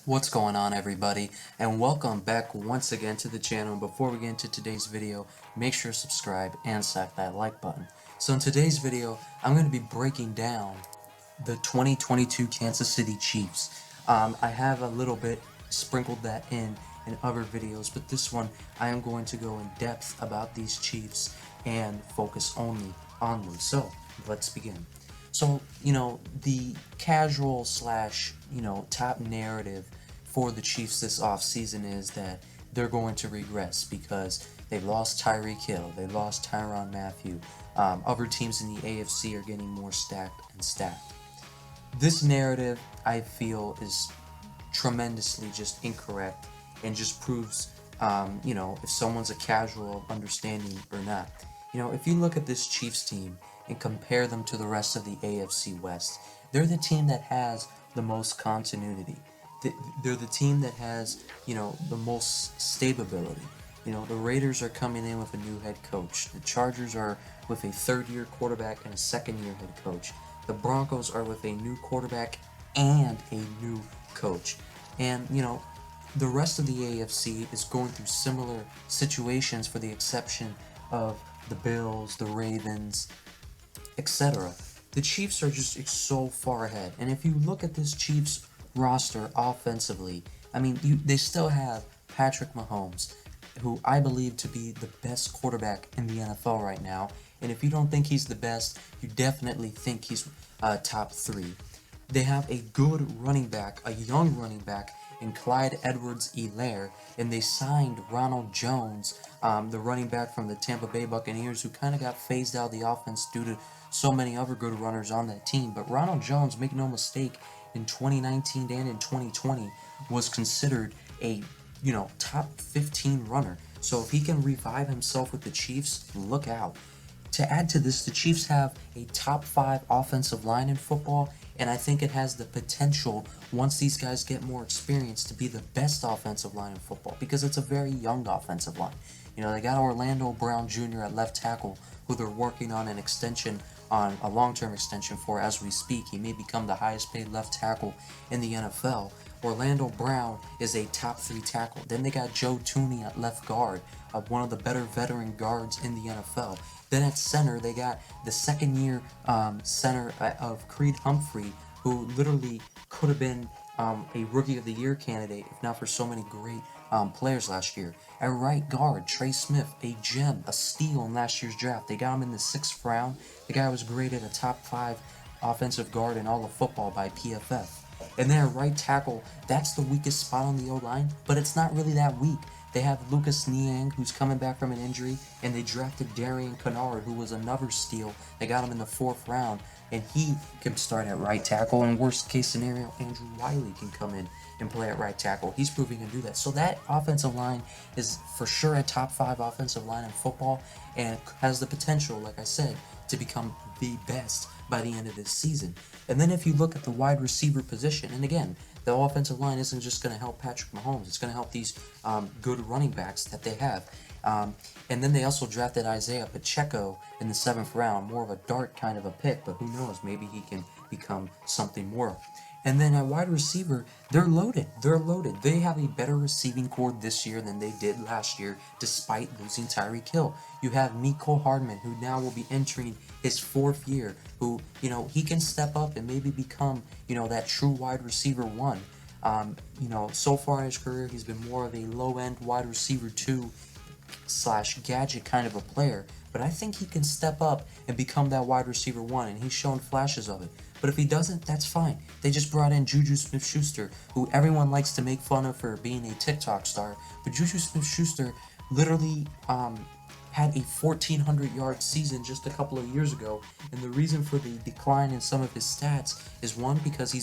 What's going on, everybody, and welcome back once again to the channel. Before we get into today's video, make sure to subscribe and smack that like button. So in today's video, I'm going to be breaking down the 2022 Kansas City Chiefs. I have a little bit sprinkled that in other videos, but this one I am going to go in depth about these Chiefs and focus only on them. So let's begin. So, the casual slash, top narrative for the Chiefs this offseason is that they're going to regress because they lost Tyreek Hill, they lost Tyrann Mathieu. Other teams in the AFC are getting more stacked and stacked. This narrative, I feel, is tremendously just incorrect and just proves, if someone's a casual understanding or not. If you look at this Chiefs team and compare them to the rest of the AFC West, they're the team that has the most continuity. They're the team that has, the most stability. The Raiders are coming in with a new head coach. The Chargers are with a third-year quarterback and a second-year head coach. The Broncos are with a new quarterback and a new coach. And, the rest of the AFC is going through similar situations for the exception of the Bills, the Ravens, etc. The Chiefs are just so far ahead. And if you look at this Chiefs roster offensively, they still have Patrick Mahomes, who I believe to be the best quarterback in the NFL right now. And if you don't think he's the best, you definitely think he's top three. They have a good running back, a young running back, in Clyde Edwards-Helaire, and they signed Ronald Jones, the running back from the Tampa Bay Buccaneers, who kind of got phased out of the offense due to so many other good runners on that team. But Ronald Jones, make no mistake, in 2019 and in 2020 was considered a top 15 runner. So if he can revive himself with the Chiefs, look out. To add to this, the Chiefs have a top 5 offensive line in football, and I think it has the potential, once these guys get more experience, to be the best offensive line in football, because it's a very young offensive line. They got Orlando Brown Jr. at left tackle, who they're working on an extension, on a long-term extension for as we speak. He may become the highest paid left tackle in the NFL. Orlando Brown is a top 3 tackle. Then they got Joe Thuney at left guard, one of the better veteran guards in the NFL. Then at center, they got the second-year center of Creed Humphrey, who literally could have been a Rookie of the Year candidate if not for so many great players last year. At right guard, Trey Smith, a gem, a steal in last year's draft. They got him in the 6th round. The guy was graded a top 5 offensive guard in all of football by PFF. And then at right tackle, that's the weakest spot on the O-line, but it's not really that weak. They have Lucas Niang, who's coming back from an injury, and they drafted Darian Kennard, who was another steal. They got him in the 4th round, and he can start at right tackle. And worst case scenario, Andrew Wiley can come in and play at right tackle. He's proving to do that. So that offensive line is for sure a top 5 offensive line in football, and has the potential, like I said, to become the best by the end of this season. And then if you look at the wide receiver position, and again, the offensive line isn't just going to help Patrick Mahomes, it's going to help these good running backs that they have. And then they also drafted Isaiah Pacheco in the 7th round, more of a dart kind of a pick, but who knows, maybe he can become something more. And then at wide receiver, they're loaded. They're loaded. They have a better receiving core this year than they did last year, despite losing Tyreek Hill. You have Mecole Hardman, who now will be entering his 4th year, who, he can step up and maybe become, that true wide receiver 1. So far in his career, he's been more of a low-end wide receiver 2 slash gadget kind of a player, but I think he can step up and become that wide receiver 1, and he's shown flashes of it. But if he doesn't, that's fine. They just brought in Juju Smith-Schuster, who everyone likes to make fun of for being a TikTok star, but Juju Smith-Schuster literally had a 1,400-yard season just a couple of years ago, and the reason for the decline in some of his stats is, one, because he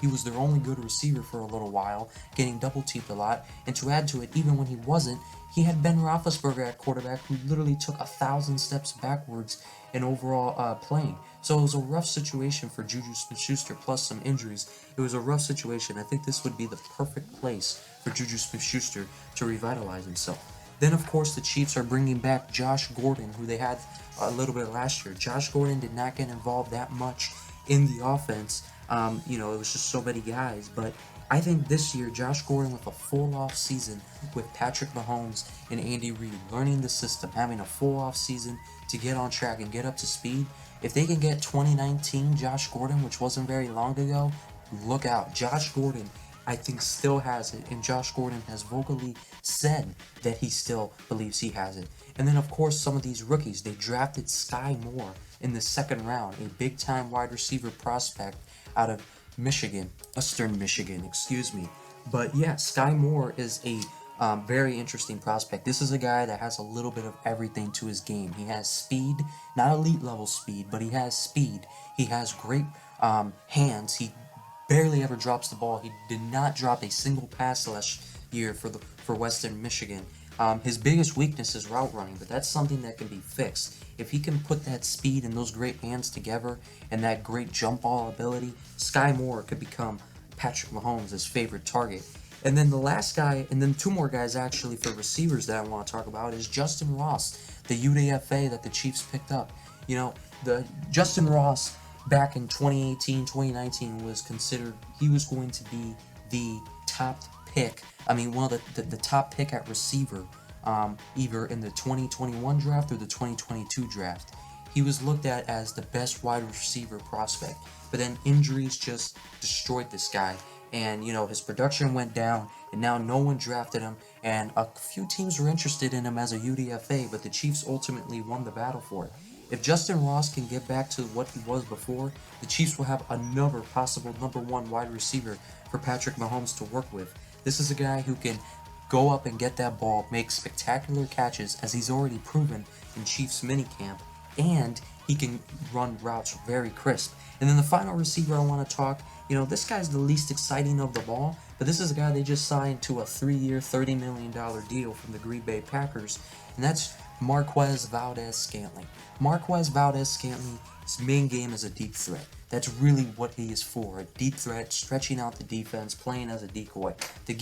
was their only good receiver for a little while, getting double-teamed a lot, and to add to it, even when he wasn't, he had Ben Roethlisberger at quarterback, who literally took 1,000 steps backwards in overall playing. So it was a rough situation for Juju Smith-Schuster, plus some injuries. It was a rough situation. I think this would be the perfect place for Juju Smith-Schuster to revitalize himself. Then, of course, the Chiefs are bringing back Josh Gordon, who they had a little bit last year. Josh Gordon did not get involved that much in the offense. It was just so many guys, but I think this year, Josh Gordon with a full off season with Patrick Mahomes and Andy Reid, learning the system, having a full off season to get on track and get up to speed. If they can get 2019 Josh Gordon, which wasn't very long ago, look out. Josh Gordon, I think, still has it, and Josh Gordon has vocally said that he still believes he has it. And then, of course, some of these rookies, they drafted Sky Moore in the second round, a big time wide receiver prospect out of Michigan, Eastern Michigan, excuse me. But yeah, Sky Moore is a very interesting prospect. This is a guy that has a little bit of everything to his game. He has speed, not elite level speed, but he has speed. He has great hands. He barely ever drops the ball. He did not drop a single pass last year for Western Michigan. His biggest weakness is route running, but that's something that can be fixed. If he can put that speed and those great hands together and that great jump ball ability, Sky Moore could become Patrick Mahomes' favorite target. And then the last guy, and then two more guys actually for receivers that I want to talk about is Justin Ross, the UDFA that the Chiefs picked up. You know, the Justin Ross back in 2018, 2019 was considered, he was going to be the top pick. I mean, one of the top pick at receiver, either in the 2021 draft or the 2022 draft. He was looked at as the best wide receiver prospect, but then injuries just destroyed this guy. And, you know, his production went down, and now no one drafted him, and a few teams were interested in him as a UDFA, but the Chiefs ultimately won the battle for it. If Justin Ross can get back to what he was before, the Chiefs will have another possible #1 wide receiver for Patrick Mahomes to work with. This is a guy who can go up and get that ball, make spectacular catches, as he's already proven in Chiefs minicamp, and he can run routes very crisp. And then the final receiver I want to talk, you know, this guy's the least exciting of them all, but this is a guy they just signed to a 3-year, $30 million deal from the Green Bay Packers, and that's Marquez Valdes-Scantling. Marquez Valdes-Scantling's main game is a deep threat. That's really what he is for, a deep threat, stretching out the defense, playing as a decoy. The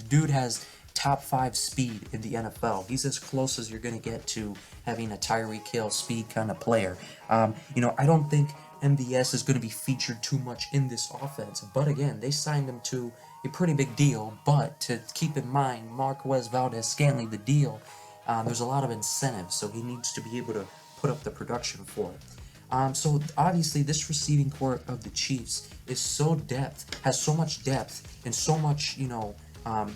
dude has top 5 speed in the NFL. He's as close as you're going to get to having a Tyreek Hill speed kind of player. You know, I don't think MVS is going to be featured too much in this offense, but again, they signed him to a pretty big deal. But to keep in mind, Marquez Valdes-Scantling, the deal, there's a lot of incentives, so he needs to be able to put up the production for it. So obviously this receiving core of the Chiefs is has so much depth and so much, you know,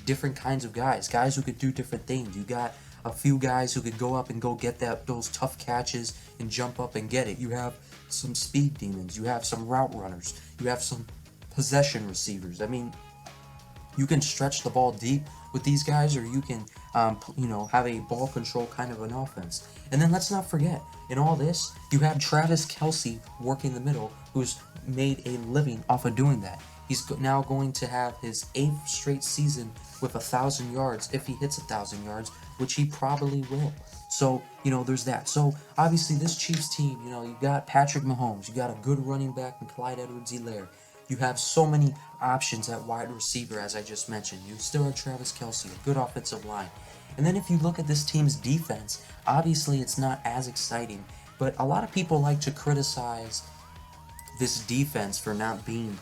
different kinds of guys who could do different things. You got a few guys who could go up and go get those tough catches and jump up and get it. You have some speed demons, you have some route runners, you have some possession receivers. I mean, you can stretch the ball deep with these guys, or you can, you know, have a ball control kind of an offense. And then let's not forget, in all this, you have Travis Kelce working the middle, who's made a living off of doing that. He's now going to have his 8th straight season with 1,000 yards, if he hits 1,000 yards, which he probably will. So, you know, there's that. So, obviously, this Chiefs team, you know, you got Patrick Mahomes, you got a good running back in Clyde Edwards-Helaire. You have so many options at wide receiver, as I just mentioned. You still have Travis Kelce, a good offensive line. And then if you look at this team's defense, obviously it's not as exciting, but a lot of people like to criticize this defense for not being,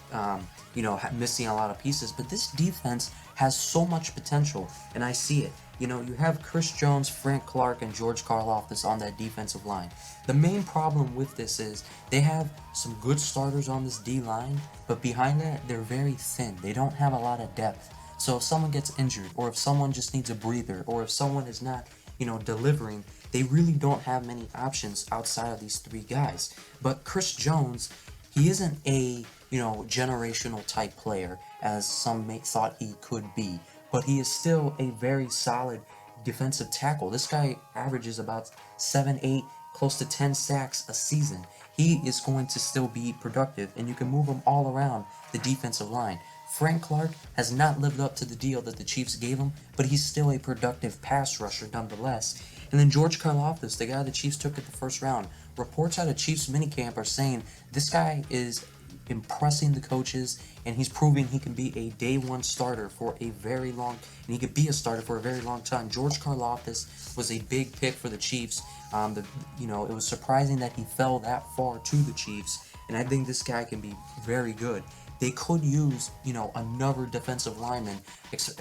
you know, missing a lot of pieces, but this defense has so much potential, and I see it. You know, you have Chris Jones, Frank Clark, and George Karlaftis on that defensive line. The main problem with this is they have some good starters on this D-line, but behind that, they're very thin. They don't have a lot of depth. So if someone gets injured, or if someone just needs a breather, or if someone is not, you know, delivering, they really don't have many options outside of these 3 guys. But Chris Jones, he isn't a, you know, generational type player, as some thought he could be, but he is still a very solid defensive tackle. This guy averages about 7, 8, close to 10 sacks a season. He is going to still be productive, and you can move him all around the defensive line. Frank Clark has not lived up to the deal that the Chiefs gave him, but he's still a productive pass rusher nonetheless. And then George Karlaftis, the guy the Chiefs took at the first round, reports out of Chiefs minicamp are saying this guy is impressing the coaches, and he's proving he can be a day 1 starter for a very long, and he could be a starter for a very long time. George Karlaftis was a big pick for the Chiefs. You know, it was surprising that he fell that far to the Chiefs, and I think this guy can be very good. they could use, another defensive lineman,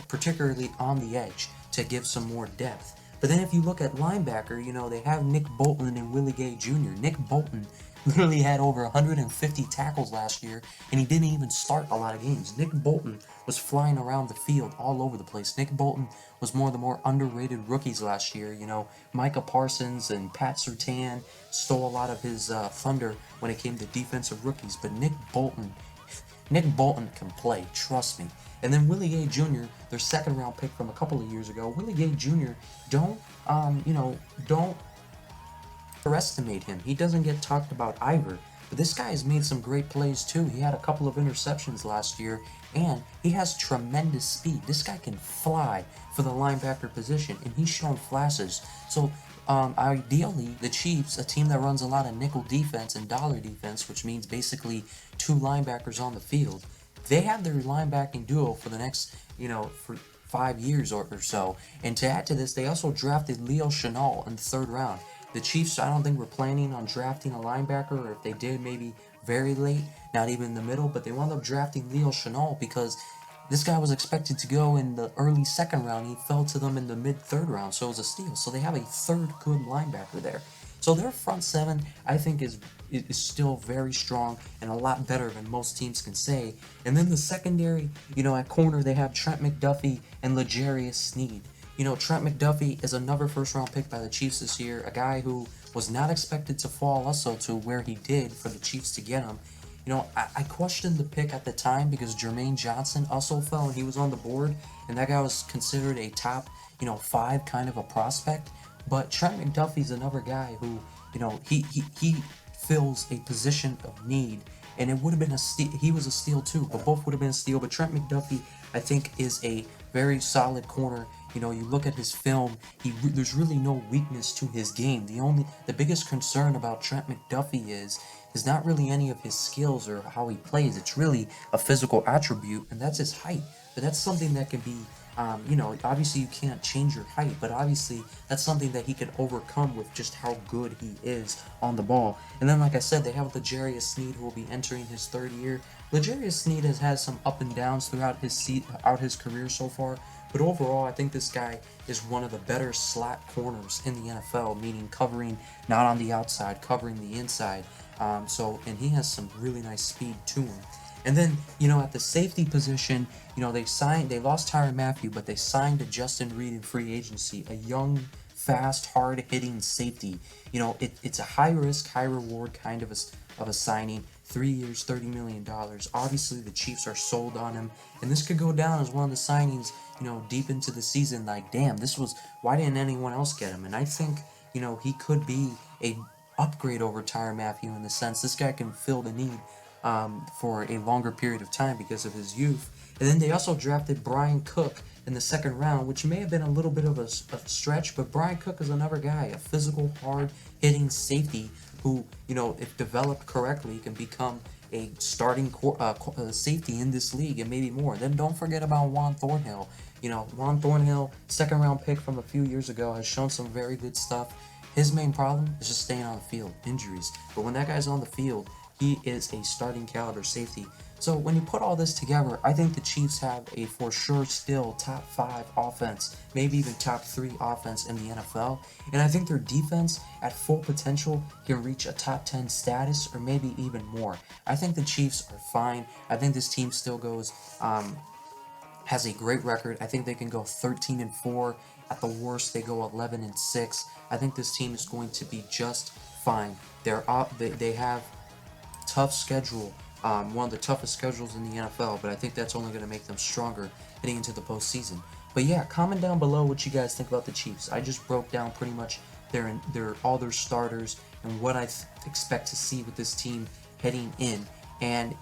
particularly on the edge, to give some more depth. But then if you look at linebacker, they have Nick Bolton and Willie Gay Jr. Nick Bolton literally had over 150 tackles last year, and he didn't even start a lot of games. Nick Bolton was flying around the field all over the place. Nick Bolton was one of the more underrated rookies last year. Micah Parsons and Pat Surtain stole a lot of his thunder when it came to defensive rookies, but Nick Bolton can play, trust me. And then Willie Gay Jr., their second round pick from a couple of years ago. Willie Gay Jr., don't underestimate him. He doesn't get talked about either. But this guy has made some great plays too. He had a couple of interceptions last year, and he has tremendous speed. This guy can fly for the linebacker position, and he's shown flashes. So ideally, the Chiefs, a team that runs a lot of nickel defense and dollar defense, which means basically two linebackers on the field, they have their linebacking duo for the next, for 5 years or so. And to add to this, they also drafted Leo Chenal in the third round. The Chiefs, I don't think, were planning on drafting a linebacker, or if they did, maybe very late, not even in the middle, but they wound up drafting Leo Chenal because this guy was expected to go in the early second round. He fell to them in the mid-third round, so it was a steal. So they have a third good linebacker there. So their front seven, I think, is still very strong and a lot better than most teams can say. And then the secondary, at corner, they have Trent McDuffie and L'Jarius Sneed. Trent McDuffie is another first-round pick by the Chiefs this year, a guy who was not expected to fall also to where he did for the Chiefs to get him. I questioned the pick at the time because Jermaine Johnson also fell and he was on the board, and that guy was considered a top, 5 kind of a prospect. But Trent McDuffie's another guy who, he fills a position of need, and it would have been a steal. He was a steal too, but both would have been a steal. But Trent McDuffie, I think, is a very solid corner. You look at his film, there's really no weakness to his game. The biggest concern about Trent McDuffie is not really any of his skills or how he plays. It's really a physical attribute, and that's his height. But that's something that can be, obviously you can't change your height, but obviously that's something that he can overcome with just how good he is on the ball. And then, like I said, they have L'Jarius Sneed, who will be entering his third year. L'Jarius Sneed has had some up and downs throughout his career so far. But overall, I think this guy is one of the better slot corners in the NFL, meaning covering not on the outside, covering the inside. And he has some really nice speed to him. And then, at the safety position, they lost Tyrann Mathieu, but they signed a Justin Reid in free agency, a young, fast, hard-hitting safety. It's a high-risk, high-reward kind of a signing. 3 years, $30 million. Obviously, the Chiefs are sold on him, and this could go down as one of the signings, deep into the season. Like, damn, why didn't anyone else get him? And I think, he could be a upgrade over Tyrann Mathieu in the sense this guy can fill the need for a longer period of time because of his youth. And then they also drafted Brian Cook in the second round, which may have been a little bit of a stretch, but Brian Cook is another guy, a physical, hard-hitting safety who, if developed correctly, can become a starting safety in this league and maybe more. Then don't forget about Juan Thornhill. Juan Thornhill, second round pick from a few years ago, has shown some very good stuff. His main problem is just staying on the field, injuries. But when that guy's on the field, he is a starting caliber safety. So when you put all this together, I think the Chiefs have a for sure still top 5 offense, maybe even top 3 offense in the NFL. And I think their defense at full potential can reach a top 10 status or maybe even more. I think the Chiefs are fine. I think this team still has a great record. I think they can go 13-4. At the worst, they go 11-6. I think this team is going to be just fine. They have tough schedule. One of the toughest schedules in the NFL, but I think that's only going to make them stronger heading into the postseason. But yeah, comment down below what you guys think about the Chiefs. I just broke down pretty much all their starters and what I expect to see with this team heading in. And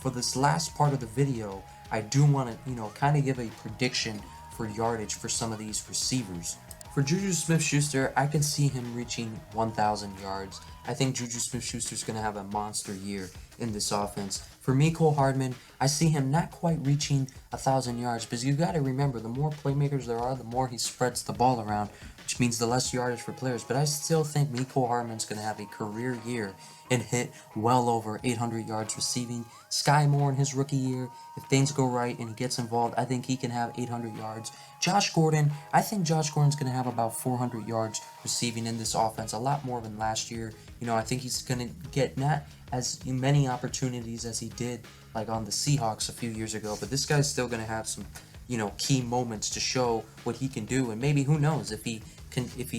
for this last part of the video, I do want to kind of give a prediction for yardage for some of these receivers. For Juju Smith-Schuster, I can see him reaching 1,000 yards. I think Juju Smith-Schuster is going to have a monster year in this offense. For Mecole Hardman, I see him not quite reaching 1,000 yards, because you got to remember, the more playmakers there are, the more he spreads the ball around which means the less yardage for players. But I still think Mecole Hardman's going to have a career year and hit well over 800 yards receiving. Sky Moore in his rookie year, if things go right and he gets involved, I think he can have 800 yards. Josh Gordon, I think Josh Gordon's going to have about 400 yards receiving in this offense, a lot more than last year. You know, I think he's going to get not as many opportunities as he did like on the Seahawks a few years ago, but this guy's still going to have some, you know, key moments to show what he can do. And maybe, who knows, if he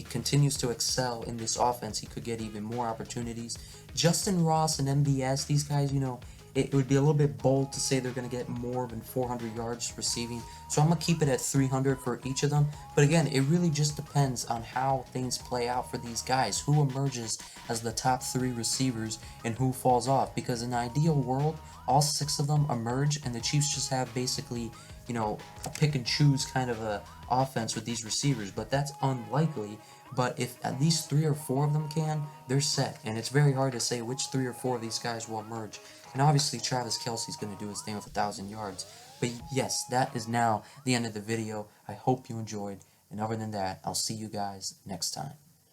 continues to excel in this offense, he could get even more opportunities. Justin Ross and MVS, these guys, you know, it would be a little bit bold to say they're going to get more than 400 yards receiving. So I'm going to keep it at 300 for each of them. But again, it really just depends on how things play out for these guys. Who emerges as the top 3 receivers and who falls off. Because in an ideal world, all 6 of them emerge and the Chiefs just have basically, you know, a pick and choose kind of a offense with these receivers. But that's unlikely. But if at least 3 or 4 of them can, they're set. And it's very hard to say which 3 or 4 of these guys will emerge. And obviously Travis Kelce's going to do his thing with 1,000 yards. But yes, that is now the end of the video. I hope you enjoyed. And other than that, I'll see you guys next time.